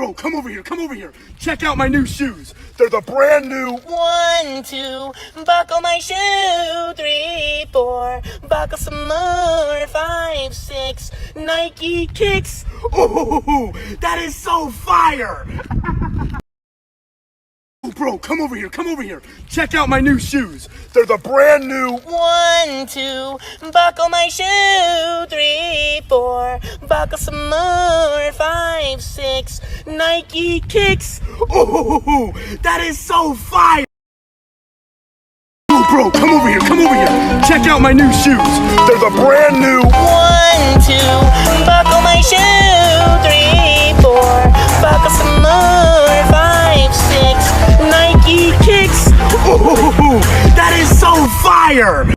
bro, come over here, come over here. Check out my new shoes. They're the brand new 1, 2, buckle my shoe. 3, 4, buckle some more. 5, 6, Nike kicks. Ooh, that is so fire! Bro, come over here, come over here. Check out my new shoes. They're the brand new 1, 2, buckle my shoe. 3, 4, buckle some more. 5, 6, Nike kicks. Ooh, that is so fire! Bro, come over here, come over here. Check out my new shoes. They're the brand new 1, 2, buckle my shoe. 3, 4, buckle some more. 5, 6, Nike kicks. Ooh, that is so fire!